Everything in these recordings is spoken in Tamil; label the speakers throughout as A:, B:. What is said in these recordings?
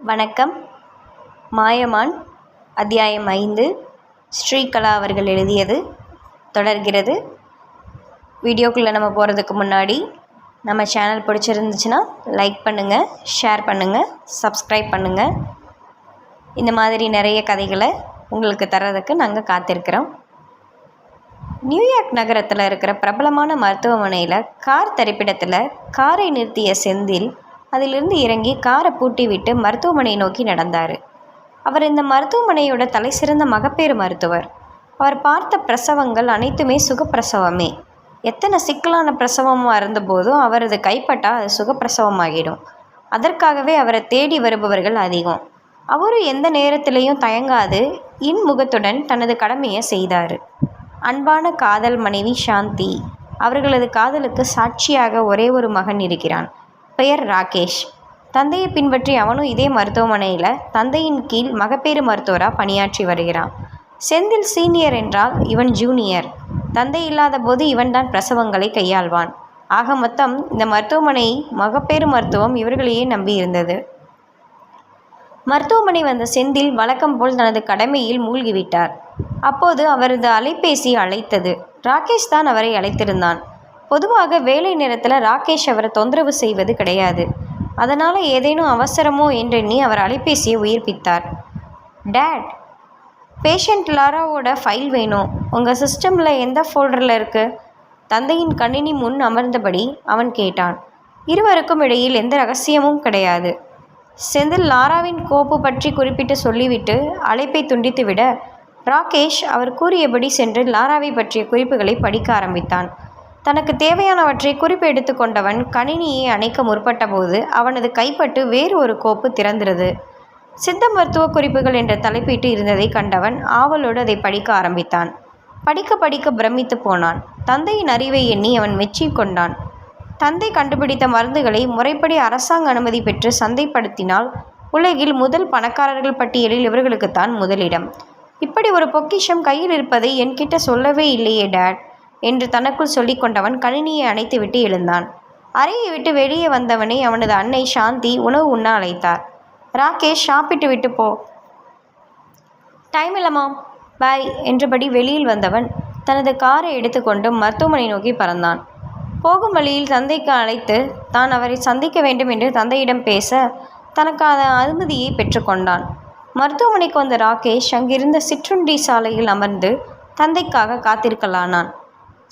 A: வணக்கம். மாயமான் அத்தியாயம் 5 ஸ்ரீகலா அவர்கள் எழுதியது தொடர்கிறது. வீடியோக்குள்ளே நம்ம போகிறதுக்கு முன்னாடி நம்ம சேனல் பிடிச்சிருந்துச்சுன்னா லைக் பண்ணுங்கள், ஷேர் பண்ணுங்கள், சப்ஸ்கிரைப் பண்ணுங்கள். இந்த மாதிரி நிறைய கதைகளை உங்களுக்கு தர்றதுக்கு நாங்கள் காத்திருக்கிறோம். நியூயார்க் நகரத்தில் இருக்கிற பிரபலமான மருத்துவமனையில் கார் தரிப்பிடத்தில் காரை நிறுத்திய செந்தில் அதிலிருந்து இறங்கி காரை பூட்டி விட்டு மருத்துவமனையை நோக்கி நடந்தார். அவர் இந்த மருத்துவமனையோட தலை சிறந்த மகப்பேறு மருத்துவர். அவர் பார்த்த பிரசவங்கள் அனைத்துமே சுகப்பிரசவமே. எத்தனை சிக்கலான பிரசவமாக இருந்தபோதும் அவரது கைப்பட்டால் அது சுகப்பிரசவமாகிடும். அதற்காகவே அவரை தேடி வருபவர்கள் அதிகம். அவரும் எந்த நேரத்திலையும் தயங்காது இன்முகத்துடன் தனது கடமையை செய்தார். அன்பான காதல் மனைவி சாந்தி. அவர்களது காதலுக்கு சாட்சியாக ஒரே ஒரு மகன் இருக்கிறான். பெயர் ராகேஷ். தந்தையை பின்பற்றி அவனும் இதே மருத்துவமனையில் தந்தையின் கீழ் மகப்பேறு மருத்துவராக பணியாற்றி வருகிறான். செந்தில் சீனியர் என்றால் இவன் ஜூனியர். தந்தை இல்லாத போது இவன்தான் பிரசவங்களை கையாள்வான். ஆக மொத்தம் இந்த மருத்துவமனை மகப்பேறு மருத்துவம் இவர்களையே நம்பியிருந்தது. மருத்துவமனை வந்த செந்தில் வழக்கம் போல் தனது கடமையில் மூழ்கிவிட்டார். அப்போது அவரது அலைபேசி அழைத்தது. ராகேஷ் தான் அவரை அழைத்திருந்தான். பொதுவாக வேலை நேரத்தில் ராகேஷ் அவரை தொந்தரவு செய்வது கிடையாது. அதனால் ஏதேனும் அவசரமோ என்றெண்ணி அவர் அலைபேசியை உயிர்ப்பித்தார். டேட், பேஷண்ட் லாராவோட ஃபைல் வேணும். உங்கள் சிஸ்டமில் எந்த ஃபோல்டரில் இருக்குது? தந்தையின் கணினி முன் அமர்ந்தபடி அவன் கேட்டான். இருவருக்கும் இடையில் எந்த ரகசியமும் கிடையாது. செந்தில் லாராவின் கோப்பு பற்றி குறிப்பிட்டு சொல்லிவிட்டு அழைப்பை துண்டித்துவிட ராகேஷ் அவர் கூறியபடி சென்று லாராவை பற்றிய குறிப்புகளை படிக்க ஆரம்பித்தான். தனக்கு தேவையானவற்றை குறிப்பு எடுத்து கொண்டவன் கணினியை அணைக்க முற்பட்ட போது அவனது கைப்பட்டு வேறு ஒரு கோப்பு திறந்திருந்தது. சித்த மருத்துவ குறிப்புகள் என்ற தலைப்பிட்டு இருந்ததை கண்டவன் ஆவலோடு அதை படிக்க ஆரம்பித்தான். படிக்க படிக்க பிரமித்து போனான். தந்தையின் அறிவை எண்ணி அவன் மெச்சி கொண்டான். தந்தை கண்டுபிடித்த மருந்துகளை முறைப்படி அரசாங்க அனுமதி பெற்று சந்தைப்படுத்தினால் உலகில் முதல் பணக்காரர்கள் பட்டியலில் இவர்களுக்குத்தான் முதலிடம். இப்படி ஒரு பொக்கிஷம் கையில் இருப்பதை என்கிட்ட சொல்லவே இல்லையே டேட் என்று தனக்குள் சொல்லி கொண்டவன் கணினியை அணைத்துவிட்டு எழுந்தான். அறையை விட்டு வெளியே வந்தவனை அவனது அன்னை சாந்தி உணவு உண்ண அழைத்தார். ராகேஷ், சாப்பிட்டு விட்டு போ. டைம் இல்லமாம், பாய் என்றபடி வெளியில் வந்தவன் தனது காரை எடுத்துக்கொண்டு மருத்துவமனை நோக்கி பறந்தான். போகும் வழியில் தந்தைக்கு அழைத்து தான் அவரை சந்திக்க வேண்டும் என்று தந்தையிடம் பேச தனக்கான அனுமதியை பெற்றுக்கொண்டான். மருத்துவமனைக்கு வந்த ராகேஷ் அங்கிருந்த சிற்றுண்டி சாலையில் அமர்ந்து தந்தைக்காக காத்திருக்கலானான்.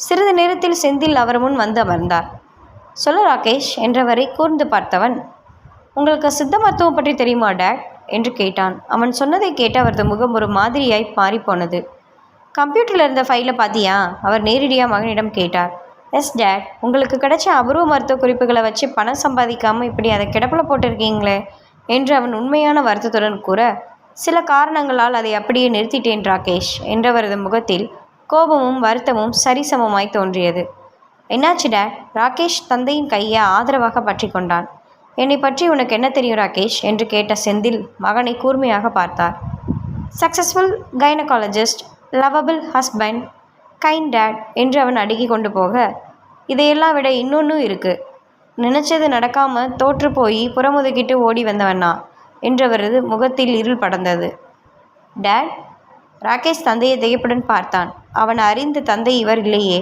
A: சிறிது நேரத்தில் செந்தில் அவர் முன் வந்து அமர்ந்தார். சொல்ல ராகேஷ் என்றவரை கூர்ந்து பார்த்தவன், உங்களுக்கு சித்த மருத்துவம் பற்றி தெரியுமா டேட் என்று கேட்டான். அவன் சொன்னதை கேட்டு அவரது முகம் ஒரு மாதிரியாய் மாறிப்போனது. கம்ப்யூட்டரில் இருந்த ஃபைலை பார்த்தியா? அவர் நேரடியாக மகனிடம் கேட்டார். எஸ் டேட், உங்களுக்கு கிடைச்ச அபூர்வ மருத்துவ குறிப்புகளை வச்சு பணம் சம்பாதிக்காமல் இப்படி அதை கிடப்பில் போட்டிருக்கீங்களே என்று அவன் உண்மையான வருத்தத்துடன் கூற, சில காரணங்களால் அதை அப்படியே நிறுத்திட்டேன் ராகேஷ் என்றவரது முகத்தில் கோபமும் வருத்தமும் சரிசமமாய் தோன்றியது. என்னாச்சு டேட்? ராகேஷ் தந்தையின் கையை ஆதரவாக பற்றி கொண்டான். என்னை பற்றி உனக்கு என்ன தெரியும் ராகேஷ் என்று கேட்ட செந்தில் மகனை கூர்மையாக பார்த்தார். Successful gynaecologist, lovable husband, kind date என்று அவன் அடுக்கி கொண்டு போக, இதையெல்லாம் விட இன்னொன்றும் இருக்குது. நினச்சது நடக்காமல் தோற்று போய் புறமுதுகிட்டு ஓடி வந்தவனா என்றவரது முகத்தில் இருள் படர்ந்தது. டேட், ராகேஷ் தந்தையை திகைப்புடன் பார்த்தான். அவன் அறிந்த தந்தை இவர் இல்லையே.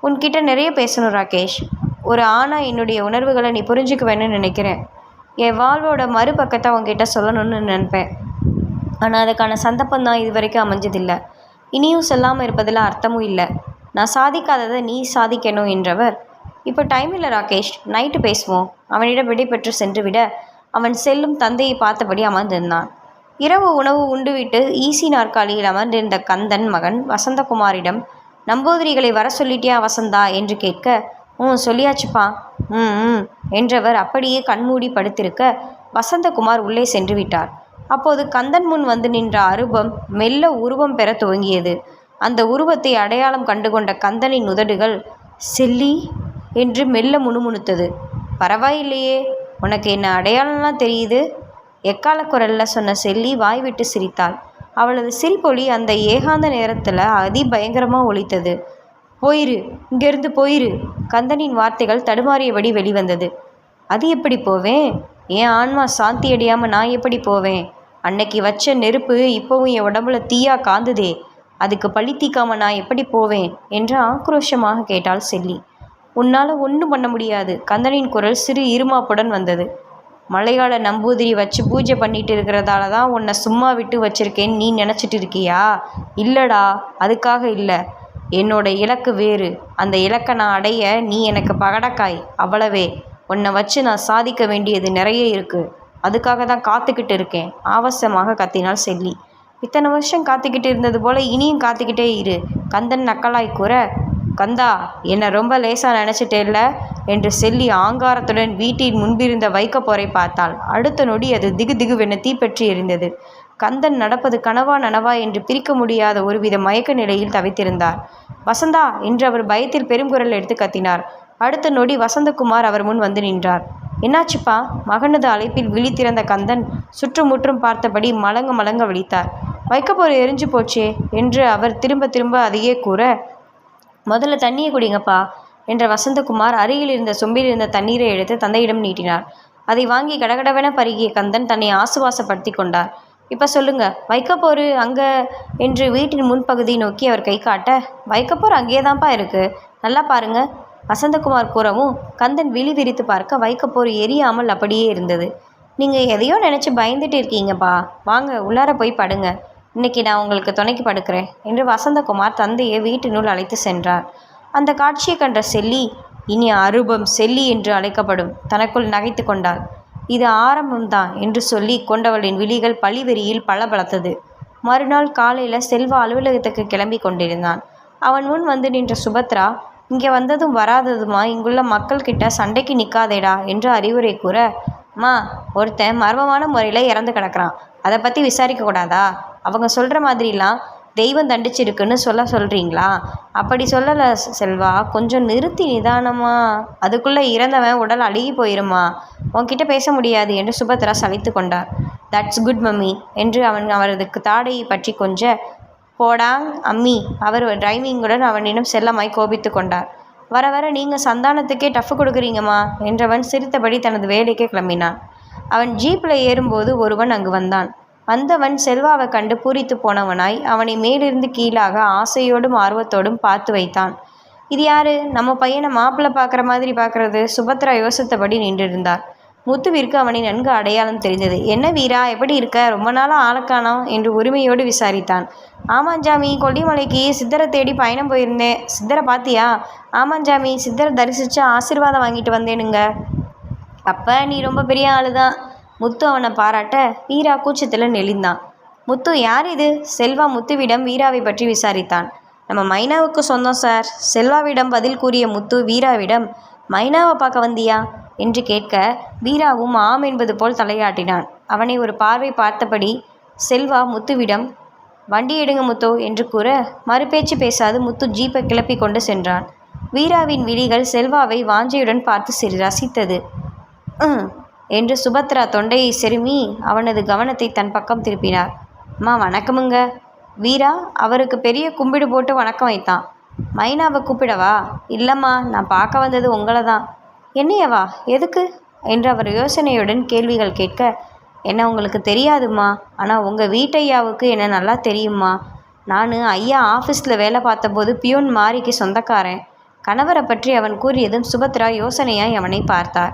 A: உன்கிட்ட நிறைய பேசணும் ராகேஷ். ஒரு ஆணா என்னுடைய உணர்வுகளை நீ புரிஞ்சுக்குவேன்னு நினைக்கிறேன். என் வாழ்வோட மறுபக்கத்தை அவங்ககிட்ட சொல்லணும்னு நினைப்பேன். ஆனால் அதுக்கான சந்தர்ப்பம் தான் இது வரைக்கும் அமைஞ்சதில்லை. இனியும் சொல்லாமல் இருப்பதில் அர்த்தமும் இல்லை. நான் சாதிக்காததை நீ சாதிக்கணும் என்றவர், இப்போ டைம் இல்லை ராகேஷ், நைட்டு பேசுவோம். அவனிடம் விடை பெற்று சென்று விட அவன் செல்லும் தந்தையை பார்த்தபடி அமர்ந்திருந்தான். இரவு உணவு உண்டுவிட்டு ஈசி நாற்காலியில் அமர்ந்திருந்த கந்தன் மகன் வசந்தகுமாரிடம், நம்பூதிரிகளை வர சொல்லிட்டியா வசந்தா என்று கேட்க, சொல்லியாச்சுப்பா என்றவர் அப்படியே கண்மூடி படுத்திருக்க வசந்தகுமார் உள்ளே சென்று விட்டார். அப்போது கந்தன் முன் வந்து நின்ற அருவம் மெல்ல உருவம் பெற துவங்கியது. அந்த உருவத்தை அடையாளம் கண்டுகொண்ட கந்தனின் உதடுகள் செல்லி என்று மெல்ல முணுமுணுத்தது. பரவாயில்லையே, உனக்கு என்ன அடையாளம்லாம் தெரியுது? எக்கால குரலில் சொன்ன செல்லி வாய்விட்டு சிரித்தாள். அவளது சிரிப்பொலி அந்த ஏகாந்த நேரத்தில் அதிபயங்கரமாக ஒலித்தது. போயிரு, இங்கேருந்து போயிரு. கந்தனின் வார்த்தைகள் தடுமாறியபடி வெளிவந்தது. அது எப்படி போவேன்? என் ஆன்மா சாந்தி அடையாமல் நான் எப்படி போவேன்? அன்னைக்கு வச்ச நெருப்பு இப்போவும் என் உடம்புல தீயா காந்துதே, அதுக்கு பழி தீக்காம நான் எப்படி போவேன் என்று ஆக்ரோஷமாக கேட்டாள் செல்லி. உன்னால் ஒன்றும் பண்ண முடியாது. கந்தனின் குரல் சிறு இருமாப்புடன் வந்தது. மலையாள நம்பூதிரி வச்சு பூஜை பண்ணிட்டு இருக்கிறதால தான் உன்னை சும்மா விட்டு வச்சிருக்கேன்னு நீ நினச்சிட்டு இருக்கியா? இல்லடா, அதுக்காக இல்லை. என்னோட இலக்கு வேறு. அந்த இலக்கை நான் அடைய நீ எனக்கு பகடக்காய், அவ்வளவே. உன்னை வச்சு நான் சாதிக்க வேண்டியது நிறைய இருக்குது. அதுக்காக தான் காத்துக்கிட்டு இருக்கேன், ஆவசமாக கத்தினாள் செல்லி. இத்தனை வருஷம் காத்துக்கிட்டு இருந்தது போல இனியும் காத்துக்கிட்டே இரு, கந்தன் நக்கலாய் கூற, கந்தா, என்னை ரொம்ப லேசாக நினச்சிட்டேல்ல என்று செல்லி ஆங்காரத்துடன் வீட்டின் முன்பிருந்த வைக்கப்போரை பார்த்தாள். அடுத்த நொடி அது திகு திகுவென தீப்பற்றி எரிந்தது. கந்தன் நடப்பது கனவா நனவா என்று பிரிக்க முடியாத ஒருவித மயக்க நிலையில் தவித்திருந்தார். வசந்தா என்று அவர் பயத்தில் பெருங்குரல் எடுத்து கத்தினார். அடுத்த நொடி வசந்தகுமார் அவர் முன் வந்து நின்றார். என்னாச்சுப்பா? மகனது அழைப்பில் விழித்திறந்த கந்தன் சுற்றுமுற்றும் பார்த்தபடி மலங்க மலங்க விழித்தார். வைக்கப்போர் எரிஞ்சு போச்சே என்று அவர் திரும்ப திரும்ப அதையே கூற, முதல்ல தண்ணியை குடிங்கப்பா என்ற வசந்தகுமார் அருகில் இருந்த சொம்பில் இருந்த தண்ணீரை எடுத்து தந்தையிடம் நீட்டினார். அதை வாங்கி கடகடவென பருகிய கந்தன் தன்னை ஆசுவாசப்படுத்தி கொண்டார். இப்போ சொல்லுங்க, வைக்கப்போர் அங்கே என்று வீட்டின் முன்பகுதி நோக்கி அவர் கை காட்ட, வைக்கப்போர் அங்கேயே தான்ப்பா இருக்கு, நல்லா பாருங்க வசந்தகுமார் கூறவும் கந்தன் விழி விரித்து பார்க்க வைக்கப்போர் எரியாமல் அப்படியே இருந்தது. நீங்கள் எதையோ நினச்சி பயந்துட்டு இருக்கீங்கப்பா, வாங்க உள்ளார போய் படுங்க, இன்னைக்கு நான் உங்களுக்கு துணைக்கு படுக்கிறேன் என்று வசந்தகுமார் தந்தையை வீட்டினுள் அழைத்து சென்றார். அந்த காட்சியை கண்ட செல்லி, இனி அரூபம் செல்லி என்று அழைக்கப்படும், தனக்குள் நகைத்து கொண்டாள். இது ஆரம்பம்தான் என்று சொல்லி கொண்டவளின் விழிகள் பழிவெறியில் பளபளத்தது. மறுநாள் காலையில் செல்வா அலுவலகத்துக்கு கிளம்பி கொண்டிருந்தான். அவன் முன் வந்து நின்ற சுபத்ரா, இங்கே வந்ததும் வராததுமா இங்குள்ள மக்கள்கிட்ட சண்டைக்கு நிற்காதேடா என்று அறிவுரை கூற, அம்மா, ஒருத்தன் மர்மமான முறையில் இறந்து கிடக்கிறான், அதை பற்றி விசாரிக்கக்கூடாதா? அவங்க சொல்கிற மாதிரிலாம் தெய்வம் தண்டிச்சிருக்குன்னு சொல்கிறீங்களா? அப்படி சொல்லலை செல்வா, கொஞ்சம் நிறுத்தி நிதானமா, அதுக்குள்ளே இறந்தவன் உடல் அழுகி போயிருமா, உன்கிட்ட பேச முடியாது என்று சுபத்ரா சலித்து கொண்டார். தட்ஸ் குட் மம்மி என்று அவரது தாடையை பற்றி கொஞ்ச, போடாங் அம்மி, அவர் டிரைவிங்குடன் அவனிடம் செல்லமாய் கோபித்து கொண்டார். வர வர நீங்கள் சந்தானத்துக்கே டஃப் கொடுக்குறீங்கம்மா என்றவன் சிரித்தபடி தனது வேலைக்கே கிளம்பினான். அவன் ஜீப்பில் ஏறும்போது ஒருவன் அங்கு வந்தான். வந்தவன் செல்வாவை கண்டு பூரித்து போனவனாய் அவனை மேலிருந்து கீழாக ஆசையோடும் ஆர்வத்தோடும் பார்த்து வைத்தான். இது யாரு? நம்ம பையனை மாப்பிள்ளை பார்க்குற மாதிரி பார்க்கறது? சுபத்ரா யோசித்தபடி நின்றிருந்தார். முத்துவிற்கு அவனை நன்கு அடையாளம் தெரிந்தது. என்ன வீரா, எப்படி இருக்க? ரொம்ப நாளாக ஆளக்கானோம் என்று உரிமையோடு விசாரித்தான். ஆமாஞ்சாமி, கொல்லிமலைக்கு சித்தரை தேடி பயணம் போயிருந்தேன். சித்தரை பார்த்தியா? ஆமாஞ்சாமி, சித்தரை தரிசித்து ஆசீர்வாதம் வாங்கிட்டு வந்தேனுங்க. அப்போ நீ ரொம்ப பெரிய ஆளு தான். முத்து அவனை பாராட்ட வீரா கூச்சத்தில் நெளிந்தான். முத்து, யார் இது? செல்வா முத்துவிடம் வீராவை பற்றி விசாரித்தான். நம்ம மைனாவுக்கு சொந்தம் சார். செல்வாவிடம் பதில் கூறிய முத்து வீராவிடம், மைனாவை பார்க்க வந்தியா என்று கேட்க வீராவும் ஆம் என்பது போல் தலையாட்டினான். அவனை ஒரு பார்வை பார்த்தபடி செல்வா முத்துவிடம், வண்டி எடுங்க முத்து என்று கூற மறுபேச்சு பேசாது முத்து ஜீப்பை கிளப்பி கொண்டு சென்றான். வீராவின் விழிகள் செல்வாவை வாஞ்சையுடன் பார்த்து ரசித்தது. என்று சுபத்ரா தொண்டையை செருமி அவனது கவனத்தை தன் பக்கம் திருப்பினார். அம்மா வணக்கமுங்க. வீரா அவருக்கு பெரிய கும்பிடு போட்டு வணக்கம் வைத்தான். மைனாவை கூப்பிடவா? இல்லைம்மா, நான் பார்க்க வந்தது உங்களை தான். என்னையவா? எதுக்கு என்று அவர் யோசனையுடன் கேள்விகள் கேட்க, என்ன உங்களுக்கு தெரியாதும்மா, ஆனால் உங்கள் வீட்டையாவுக்கு என்ன நல்லா தெரியுமா. நான் ஐயா ஆஃபீஸில் வேலை பார்த்தபோது பியூன் மாரிக்கு சொந்தக்காரன். கணவரை பற்றி அவன் கூறியதும் சுபத்ரா யோசனையாய் அவனை பார்த்தார்.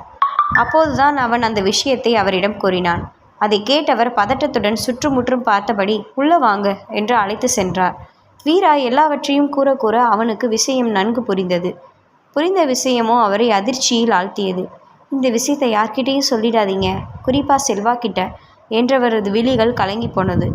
A: அப்போதுதான் அவன் அந்த விஷயத்தை அவரிடம் கூறினான். அதை கேட்டவர் பதட்டத்துடன் சுற்றுமுற்றும் பார்த்தபடி உள்ள வாங்க என்று அழைத்து சென்றார். வீரா எல்லாவற்றையும் கூற கூற அவனுக்கு விஷயம் நன்கு புரிந்தது. புரிந்த விஷயமோ அவரை அதிர்ச்சியில் ஆழ்த்தியது. இந்த விஷயத்தை யார்கிட்டையும் சொல்லிடாதீங்க, குறிப்பாக செல்வா கிட்ட என்றவரது விழிகள் கலங்கி போனது.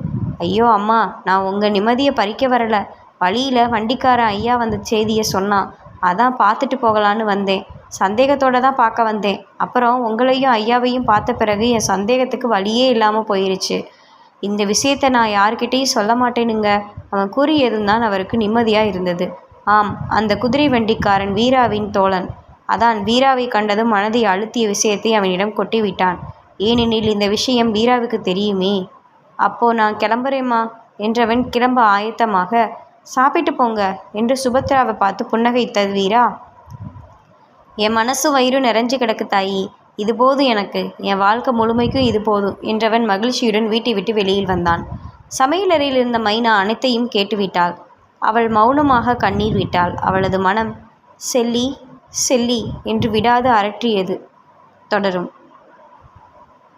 A: ஐயோ அம்மா, நான் உங்கள் நிம்மதியை பறிக்க வரல. வழியில் வண்டிக்காரன் ஐயா வந்த செய்தியை சொன்னான், அதான் பார்த்துட்டு போகலான்னு வந்தேன். சந்தேகத்தோடு தான் பார்க்க வந்தேன். அப்புறம் உங்களையும் ஐயாவையும் பார்த்த பிறகு என் சந்தேகத்துக்கு வழியே இல்லாமல் போயிருச்சு. இந்த விஷயத்தை நான் யார்கிட்டையும் சொல்ல மாட்டேனுங்க. அவன் கூறியதும் தான் அவருக்கு நிம்மதியாக இருந்தது. ஆம், அந்த குதிரை வண்டிக்காரன் வீராவின் தோழன். அதான் வீராவை கண்டதும் மனதை அழுத்திய விஷயத்தை அவனிடம் கொட்டிவிட்டான். ஏனெனில் இந்த விஷயம் வீராவுக்கு தெரியுமே. அப்போ நான் கிளம்புறேம்மா என்றவன் கிளம்ப ஆயத்தமாக, சாப்பிட்டு போங்க என்று சுபத்ராவை பார்த்து புன்னகைத்தது வீரா. என் மனசு வயிறு நிறைஞ்சு கிடக்கு தாயி, இது போதும் எனக்கு, என் வாழ்க்கை முழுமைக்கும் இது போதும் என்றவன் மகிழ்ச்சியுடன் வீட்டை விட்டு வெளியில் வந்தான். சமையலறையில் இருந்த மைனா அனைத்தையும் கேட்டுவிட்டாள். அவள் மௌனமாக கண்ணீர் விட்டாள். அவளது மனம் செல்லி செல்லி என்று விடாது அரற்றியது. தொடரும்.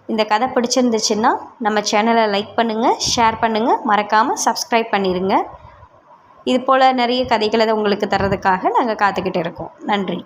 A: இந்த கதை பிடிச்சிருந்துச்சுன்னா நம்ம சேனலை லைக் பண்ணுங்கள், ஷேர் பண்ணுங்கள், மறக்காமல் சப்ஸ்கிரைப் பண்ணிடுங்க. இது போல் நிறைய கதைகளை உங்களுக்கு தர்றதுக்காக நாங்கள் காத்துக்கிட்டு இருக்கோம். நன்றி.